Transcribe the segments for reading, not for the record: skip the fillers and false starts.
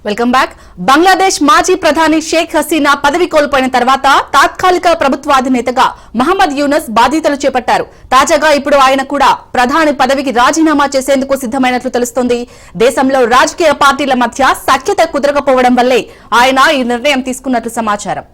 Welcome back. Bangladesh మాజీ ప్రధాని షేక్ హసీనా పదవి కోల్పోయిన తర్వాత తాత్కాలిక ప్రభుత్వాధినేతగా మహమ్మద్ యూనస్ బాధ్యతలు చేపట్టారు. తాజాగా ఇప్పుడు ఆయన కూడా ప్రధాని పదవికి రాజీనామా చేసేందుకు సిద్దమైనట్లు తెలుస్తోంది. దేశంలో రాజకీయ పార్టీల మధ్య సఖ్యత కుదరకపోవడం వల్లే ఆయన ఈ నిర్ణయం తీసుకున్నట్లు సమాచారం.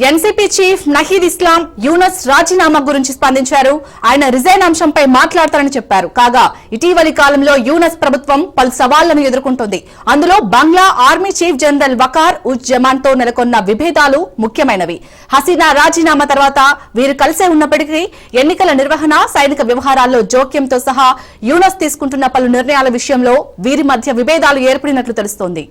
ఎన్సీపీ చీఫ్ నహీద్ ఇస్లాం యూనస్ రాజీనామా గురించి స్పందించారు. ఆయన రిజైన్ అంశంపై మాట్లాడతారని చెప్పారు. కాగా ఇటీవలి కాలంలో యూనస్ ప్రభుత్వం పలు సవాళ్లను ఎదుర్కొంటోంది. అందులో Bangla army chief general Waqar uz Zaman తో నెలకొన్న విభేదాలు ముఖ్యమైనవి. హసీనా రాజీనామా తర్వాత వీరు కలిసే ఉన్నప్పటికీ ఎన్నికల నిర్వహణ, సైనిక వ్యవహారాల్లో జోక్యంతో సహా యూనస్ తీసుకుంటున్న పలు నిర్ణయాల విషయంలో వీరి మధ్య విభేదాలు ఏర్పడినట్లు తెలుస్తోంది.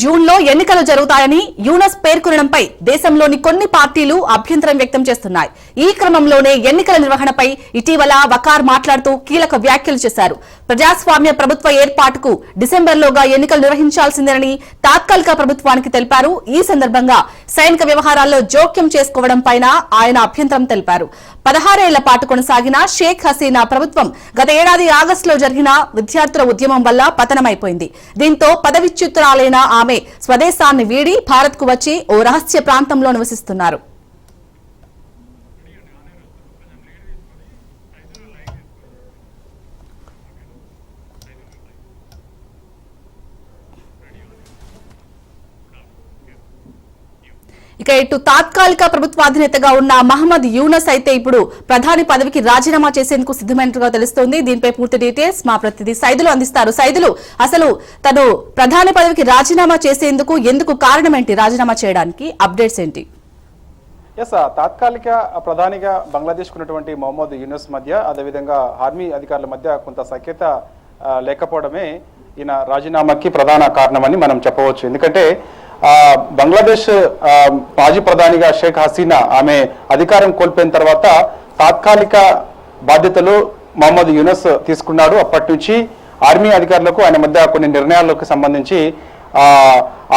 జూన్లో ఎన్నికలు జరుగుతాయని యూనస్ పేర్కొనడంపై దేశంలోని కొన్ని పార్టీలు అభ్యంతరం వ్యక్తం చేస్తున్నాయి. ఈ క్రమంలోనే ఎన్నికల నిర్వహణపై ఇటీవల వకార్ మాట్లాడుతూ కీలక వ్యాఖ్యలు చేశారు. ప్రజాస్వామ్య ప్రభుత్వ ఏర్పాటుకు డిసెంబర్లోగా ఎన్నికలు నిర్వహించాల్సిందేనని తాత్కాలిక ప్రభుత్వానికి తెలిపారు. ఈ సందర్భంగా సైనిక వ్యవహారాల్లో జోక్యం చేసుకోవడం పైన ఆయన అభ్యంతరం తెలిపారు. 16 ఏళ్ల పాటు కొనసాగిన షేక్ హసీనా ప్రభుత్వం గత ఏడాది ఆగస్టులో జరిగిన విద్యార్థుల ఉద్యమం వల్ల పతనమైపోయింది. దీంతో పదవిచ్యుతురాలైన ఆమె స్వదేశాన్ని వీడి భారత్ కు వచ్చి ఓ రహస్య ప్రాంతంలో నివసిస్తున్నారు. ఇక ఇటు తాత్కాలిక ప్రభుత్వాధినేతగా ఉన్న మహమ్మద్ యూనస్ అయితే ఇప్పుడు ప్రధాని పదవికి రాజీనామా చేసేందుకు సిద్దమైనట్టుగా తెలుస్తోంది. దీనిపై పూర్తి డీటెయిల్స్ మా ప్రతినిధి సైదులు అందిస్తారు. సైదులు, అసలు తను ప్రధాని పదవికి రాజీనామా చేసేందుకు ఎందుకు కారణం ఏంటి? రాజీనామా చేయడానికి అప్డేట్స్ ఏంటి? తాత్కాలిక ప్రధానిగా బంగ్లాదేశ్ ఉన్నటువంటి మహమ్మద్ యూనస్ మధ్య, అదేవిధంగా ఆర్మీ అధికారుల మధ్య కొంత సఖ్యత లేకపోవడమే ఈయన రాజీనామాకి ప్రధాన కారణమని మనం చెప్పవచ్చు. ఎందుకంటే బంగ్లాదేశ్ మాజీ ప్రధానిగా షేక్ హసీనా ఆమె అధికారం కోల్పోయిన తర్వాత తాత్కాలిక బాధ్యతలు మహమ్మద్ యూనస్ తీసుకున్నాడు. అప్పటి నుంచి ఆర్మీ అధికారులకు ఆయన మధ్య కొన్ని నిర్ణయాలకు సంబంధించి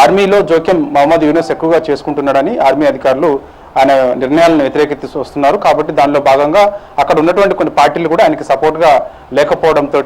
ఆర్మీలో జోక్యం మహమ్మద్ యూనస్ ఎక్కువగా చేసుకుంటున్నాడని ఆర్మీ అధికారులు ఆయన నిర్ణయాలను వ్యతిరేకిస్తూ వస్తున్నారు. కాబట్టి దానిలో భాగంగా అక్కడ ఉన్నటువంటి కొన్ని పార్టీలు కూడా ఆయనకి సపోర్ట్గా లేకపోవడంతో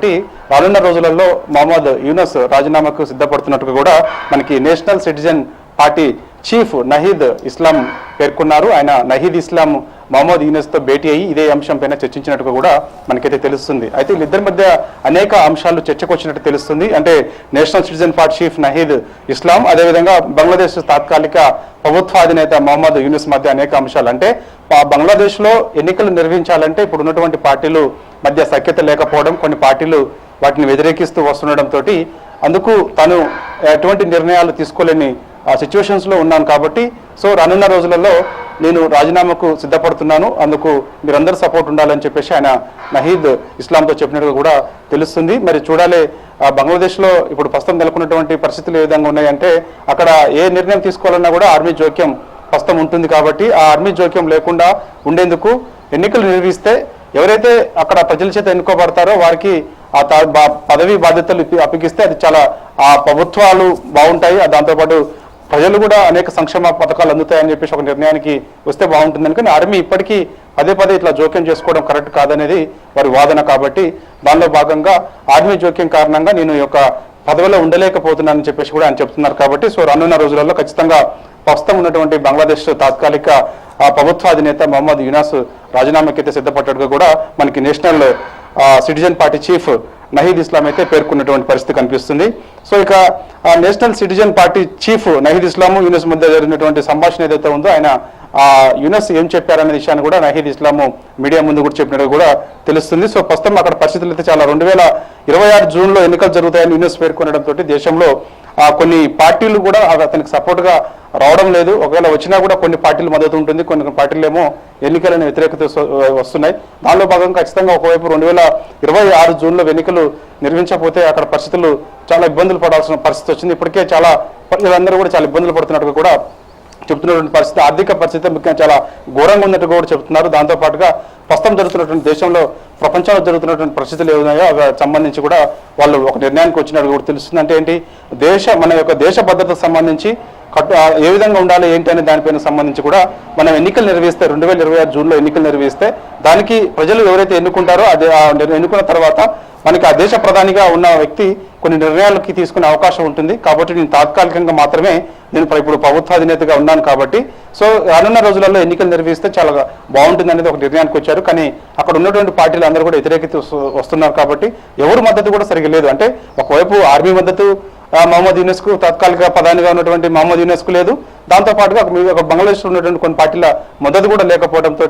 రానున్న రోజులలో మహమ్మద్ యూనస్ రాజీనామాకు సిద్ధపడుతున్నట్టుగా కూడా మనకి National Citizen Party chief Nahid Islam పేర్కొన్నారు. ఆయన నహీద్ ఇస్లాం మహమ్మద్ యూనస్తో భేటీ అయ్యి ఇదే అంశం పైన చర్చించినట్టుగా కూడా మనకైతే తెలుస్తుంది. అయితే వీళ్ళిద్దరి మధ్య అనేక అంశాలు చర్చకు వచ్చినట్టు తెలుస్తుంది. అంటే National Citizen Party chief Nahid Islam, అదేవిధంగా బంగ్లాదేశ్ తాత్కాలిక ప్రభుత్వాధినేత మహమ్మద్ యూనస్ మధ్య అనేక అంశాలు. అంటే బంగ్లాదేశ్లో ఎన్నికలు నిర్వహించాలంటే ఇప్పుడు ఉన్నటువంటి పార్టీలు మధ్య సఖ్యత లేకపోవడం, కొన్ని పార్టీలు వాటిని వ్యతిరేకిస్తూ వస్తుండడంతో అందుకు తను ఎటువంటి నిర్ణయాలు తీసుకోలేని సిచ్యువేషన్స్లో ఉన్నాను. కాబట్టి రానున్న రోజులలో నేను రాజీనామాకు సిద్ధపడుతున్నాను, అందుకు మీరందరూ సపోర్ట్ ఉండాలని చెప్పేసి ఆయన నహీద్ ఇస్లాంతో చెప్పినట్టుగా కూడా తెలుస్తుంది. మరి చూడాలి బంగ్లాదేశ్లో ఇప్పుడు ప్రస్తుతం నెలకొన్నటువంటి పరిస్థితులు ఏ విధంగా ఉన్నాయంటే అక్కడ ఏ నిర్ణయం తీసుకోవాలన్నా కూడా ఆర్మీ జోక్యం ప్రస్తుతం ఉంటుంది. కాబట్టి ఆ ఆర్మీ జోక్యం లేకుండా ఉండేందుకు ఎన్నికలు నిర్వహిస్తే ఎవరైతే అక్కడ ప్రజల చేత ఎన్నుకోబడతారో వారికి ఆ పదవి బాధ్యతలు అప్పగిస్తే అది చాలా ఆ ప్రభుత్వాలు బాగుంటాయి, దాంతోపాటు ప్రజలు కూడా అనేక సంక్షేమ పథకాలు అందుతాయని చెప్పేసి ఒక నిర్ణయానికి వస్తే బాగుంటుందని. కానీ ఆర్మీ ఇప్పటికీ పదే ఇట్లా జోక్యం చేసుకోవడం కరెక్ట్ కాదనేది వారి వాదన. కాబట్టి దానిలో భాగంగా ఆర్మీ జోక్యం కారణంగా నేను ఈ యొక్క పదవిలో ఉండలేకపోతున్నానని చెప్పేసి కూడా ఆయన చెప్తున్నారు. కాబట్టి రానున్న రోజులలో ఖచ్చితంగా ప్రస్తుతం ఉన్నటువంటి బంగ్లాదేశ్ తాత్కాలిక ప్రభుత్వాధినేత మహమ్మద్ యూనస్ రాజీనామాకి అయితే సిద్ధపడ్డట్టుగా కూడా మనకి National Citizen Party chief Nahid Islam అయితే పేర్కొన్నటువంటి పరిస్థితి కనిపిస్తుంది. ఇక National Citizen Party chief Nahid Islam Yunus మధ్య జరిగినటువంటి సంభాషణ ఏదైతే ఉందో ఆయన యూనస్ ఏం చెప్పారనే విషయాన్ని కూడా నహీద్ ఇస్లాము మీడియా ముందు కూడా చెప్పినట్టు కూడా తెలుస్తుంది. ప్రస్తుతం అక్కడ పరిస్థితులు అయితే చాలా 2026 జూన్లో ఎన్నికలు జరుగుతాయని యూనస్ పేర్కొనడంతో దేశంలో కొన్ని పార్టీలు కూడా అతనికి సపోర్ట్గా రావడం లేదు. ఒకవేళ వచ్చినా కూడా కొన్ని పార్టీలు మద్దతు ఉంటుంది, కొన్ని పార్టీలు ఏమో ఎన్నికలను వ్యతిరేకత వస్తున్నాయి. దానిలో భాగంగా ఖచ్చితంగా ఒకవైపు 2026 జూన్లో ఎన్నికలు నిర్వహించకపోతే అక్కడ పరిస్థితులు చాలా ఇబ్బందులు పడాల్సిన పరిస్థితి వచ్చింది. ఇప్పటికే చాలా ప్రజలందరూ కూడా చాలా ఇబ్బందులు పడుతున్నట్టుగా కూడా చెబుతున్నటువంటి పరిస్థితి, ఆర్థిక పరిస్థితి ముఖ్యంగా చాలా ఘోరంగా ఉన్నట్టు కూడా చెబుతున్నారు. దాంతోపాటుగా ప్రస్తుతం జరుగుతున్నటువంటి దేశంలో ప్రపంచంలో జరుగుతున్నటువంటి పరిస్థితులు ఏమున్నాయో అవి సంబంధించి కూడా వాళ్ళు ఒక నిర్ణయానికి వచ్చినట్టు కూడా తెలుస్తుంది. అంటే ఏంటి, మన యొక్క దేశ భద్రతకు సంబంధించి ఏ విధంగా ఉండాలి ఏంటి అనే దానిపైన సంబంధించి కూడా మనం ఎన్నికలు నిర్వహిస్తే 2026 జూన్లో ఎన్నికలు నిర్వహిస్తే దానికి ప్రజలు ఎవరైతే ఎన్నుకుంటారో అదే ఎన్నుకున్న తర్వాత మనకి ఆ దేశ ప్రధానిగా ఉన్న వ్యక్తి కొన్ని నిర్ణయాలకి తీసుకునే అవకాశం ఉంటుంది. కాబట్టి నేను తాత్కాలికంగా మాత్రమే నేను ఇప్పుడు ప్రభుత్వాధినేతగా ఉన్నాను కాబట్టి సో రానున్న రోజులలో ఎన్నికలు నిర్వహిస్తే చాలా బాగుంటుంది అనేది ఒక నిర్ణయానికి వచ్చారు. కానీ అక్కడ ఉన్నటువంటి పార్టీలు అందరూ కూడా వ్యతిరేకత వస్తున్నారు కాబట్టి ఎవరు మద్దతు కూడా సరిగ్గా లేదు. అంటే ఒకవైపు ఆర్మీ మద్దతు మహమ్మద్ యూనస్కు తాత్కాలిక ప్రధానిగా ఉన్నటువంటి మహమ్మద్ యూనస్కు లేదు, దాంతోపాటుగా బంగ్లాదేశ్లో ఉన్నటువంటి కొన్ని పార్టీల మద్దతు కూడా లేకపోవడంతో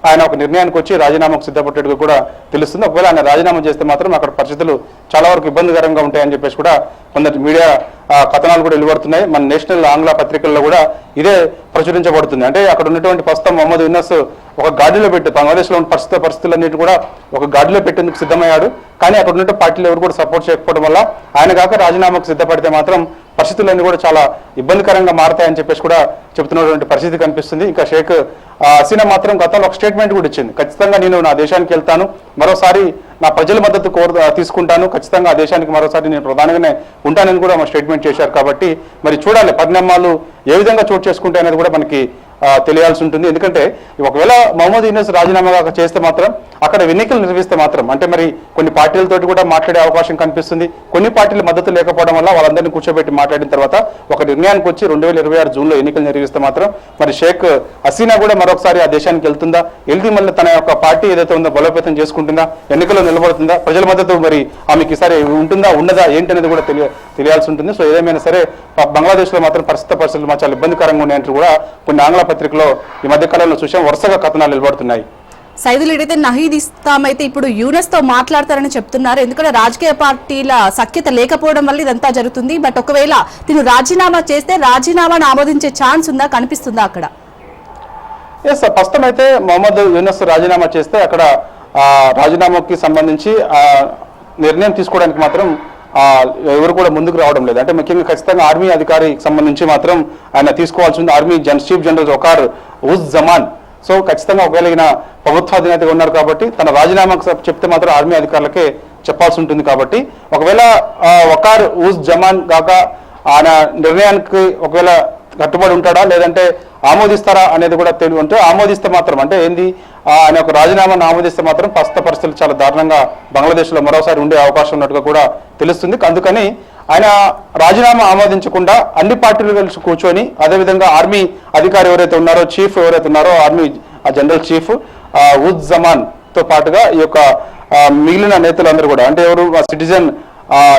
ఆయన ఒక నిర్ణయానికి వచ్చి రాజీనామాకు సిద్ధపడ్డట్టుగా కూడా తెలుస్తుంది. ఒకవేళ ఆయన రాజీనామా చేస్తే మాత్రం అక్కడ పరిస్థితులు చాలా వరకు ఇబ్బందికరంగా ఉంటాయని చెప్పేసి కూడా కొందరు మీడియా కథనాలు కూడా వెలువడుతున్నాయి. మన నేషనల్ ఆంగ్ల పత్రికల్లో కూడా ఇదే ప్రచురించబడుతుంది. అంటే అక్కడ ఉన్నటువంటి ప్రస్తుతం మహమ్మద్ యూనస్ ఒక గాడిలో పెట్టి బంగ్లాదేశ్లో ఉన్న పరిస్థితులన్నిటి కూడా ఒక గాడిలో పెట్టేందుకు సిద్ధమయ్యాడు. కానీ అక్కడ ఉన్న పార్టీలు ఎవరు కూడా సపోర్ట్ చేయకపోవడం వల్ల ఆయన కాక రాజీనామాకు సిద్ధపడితే మాత్రం పరిస్థితులన్నీ కూడా చాలా ఇబ్బందికరంగా మారతాయని చెప్పేసి కూడా చెబుతున్నటువంటి పరిస్థితి కనిపిస్తుంది. ఇంకా షేక్ హసీనా మాత్రం గతంలో ఒక స్టేట్మెంట్ కూడా ఇచ్చింది, ఖచ్చితంగా నేను నా దేశానికి వెళ్తాను, మరోసారి నా ప్రజల మద్దతు తీసుకుంటాను, ఖచ్చితంగా ఆ దేశానికి మరోసారి నేను ప్రధానంగానే ఉంటానని కూడా మా స్టేట్మెంట్ చేశారు. కాబట్టి మరి చూడాలి పరిణామాలు ఏ విధంగా చోటు చేసుకుంటాయి అనేది కూడా మనకి తెలియాల్సి ఉంటుంది. ఎందుకంటే ఒకవేళ మహమ్మద్ యూనస్ రాజీనామా చేస్తే మాత్రం అక్కడ ఎన్నికలు నిర్వహిస్తే మాత్రం అంటే మరి కొన్ని పార్టీలతోటి కూడా మాట్లాడే అవకాశం కనిపిస్తుంది. కొన్ని పార్టీల మద్దతు లేకపోవడం వల్ల వాళ్ళందరినీ కూర్చోబెట్టి మాట్లాడిన తర్వాత ఒక నిర్ణయానికి వచ్చి 2026 జూన్లో ఎన్నికలు నిర్వహిస్తే మాత్రం మరి షేక్ హసీనా కూడా మరొకసారి ఆ దేశానికి వెళ్తుందా, వెళ్తే మళ్ళీ తన యొక్క పార్టీ ఏదైతే ఉందో బలోపేతం చేసుకుంటుందా, ఎన్నికల్లో నిలబడుతుందా, ప్రజల మద్దతు మరి ఆమెకి ఈసారి ఉంటుందా ఉండదా ఏంటి అనేది కూడా తెలియాల్సి ఉంటుంది. సో ఏదేమైనా సరే బంగ్లాదేశ్లో మాత్రం పరిస్థితులు చాలా ఇబ్బందికరంగా ఉన్నాయంటూ కూడా కొన్ని ఆంగ్ల పత్రికలో ఈ మధ్య కాలంలో చూసాం, వరుసగా కథనాలు నిలబడుతున్నాయి. సైదులు ఏదైతే నహీద్ ఇస్లాం అయితే ఇప్పుడు యూనస్ తో మాట్లాడతారని చెప్తున్నారు. ఎందుకంటే రాజకీయ పార్టీల సఖ్యత లేకపోవడం వల్ల ఇదంతా జరుగుతుంది. బట్ ఒకవేళ తిను రాజీనామా చేస్తే రాజీనామాను ఆమోదించే ఛాన్స్ ఉందా, కనిపిస్తుందా అక్కడ? ఎస్, ప్రస్తుతం అయితే మహమ్మద్ యూనస్ రాజీనామా చేస్తే అక్కడ రాజీనామాకి సంబంధించి నిర్ణయం తీసుకోవడానికి మాత్రం ఎవరు కూడా ముందుకు రావడం లేదు. అంటే ముఖ్యంగా ఖచ్చితంగా ఆర్మీ అధికారికి సంబంధించి మాత్రం ఆయన తీసుకోవాల్సి ఉంది. Army chief general Waqar uz Zaman. So ఖచ్చితంగా ఒకవేళ ఈయన ప్రభుత్వాధినేతగా ఉన్నారు కాబట్టి తన రాజీనామాకు చెప్తే మాత్రం ఆర్మీ అధికారులకే చెప్పాల్సి ఉంటుంది. కాబట్టి ఒకవేళ వకార్ ఉజ్ జమాన్ కాక ఆయన నిర్ణయానికి ఒకవేళ కట్టుబడి ఉంటాడా లేదంటే ఆమోదిస్తారా అనేది కూడా తెలివి ఉంటే ఆమోదిస్తే మాత్రం అంటే ఏంది ఆయన ఒక రాజీనామాను ఆమోదిస్తే మాత్రం ప్రస్తుత పరిస్థితులు చాలా దారుణంగా బంగ్లాదేశ్లో మరోసారి ఉండే అవకాశం ఉన్నట్టుగా కూడా తెలుస్తుంది. అందుకని ఆయన రాజీనామా ఆమోదించకుండా అన్ని పార్టీలు కలిసి కూర్చొని అదేవిధంగా ఆర్మీ అధికారి ఎవరైతే ఉన్నారో చీఫ్ ఎవరైతే ఉన్నారో army general chief uz Zaman తో పాటుగా ఈ యొక్క మిగిలిన నేతలందరూ కూడా అంటే ఎవరు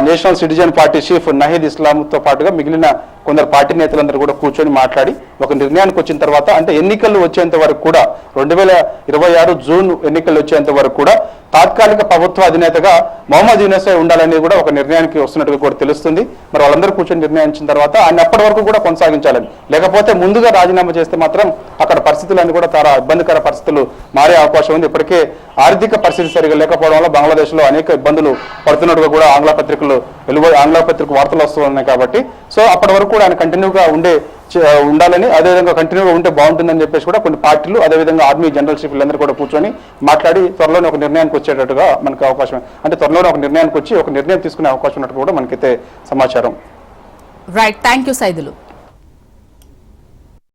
National Citizen Party chief Nahid ఇస్లాంతో పాటుగా మిగిలిన కొందరు పార్టీ నేతలందరూ కూడా కూర్చొని మాట్లాడి ఒక నిర్ణయానికి వచ్చిన తర్వాత అంటే ఎన్నికలు వచ్చేంత వరకు కూడా 2026 జూన్ ఎన్నికలు వచ్చేంత వరకు కూడా తాత్కాలిక ప్రభుత్వ అధినేతగా మహమ్మద్ యూనస్ ఉండాలనేది కూడా ఒక నిర్ణయానికి వస్తున్నట్టుగా కూడా తెలుస్తుంది. మరి వాళ్ళందరూ కూర్చొని నిర్ణయించిన తర్వాత ఆయన అప్పటి వరకు కూడా కొనసాగించాలని, లేకపోతే ముందుగా రాజీనామా చేస్తే మాత్రం అక్కడ పరిస్థితులన్నీ కూడా చాలా ఇబ్బందికర పరిస్థితులు మారే అవకాశం ఉంది. ఇప్పటికే ఆర్థిక పరిస్థితి సరిగా లేకపోవడం వల్ల బంగ్లాదేశ్లో అనేక ఇబ్బందులు పడుతున్నట్టుగా కూడా ఆంగ్ల పత్రిక వార్తలు వస్తున్నాయి. కాబట్టి సో అప్పటి వరకు కూడా ఆయన కంటిన్యూగా ఉండాలని అదేవిధంగా కంటిన్యూగా ఉంటే బాగుంటుందని చెప్పేసి కూడా కొన్ని పార్టీలు అదేవిధంగా ఆర్మీ జనరల్ చీఫ్ వీళ్ళందరూ కూడా కూర్చొని మాట్లాడి త్వరలోనే ఒక నిర్ణయానికి వచ్చేటట్టుగా మనకు అవకాశం అంటే త్వరలోనే ఒక నిర్ణయానికి వచ్చి ఒక నిర్ణయం తీసుకునే అవకాశం ఉన్నట్టు కూడా మనకైతే సమాచారం. Right, thank you Saidulu.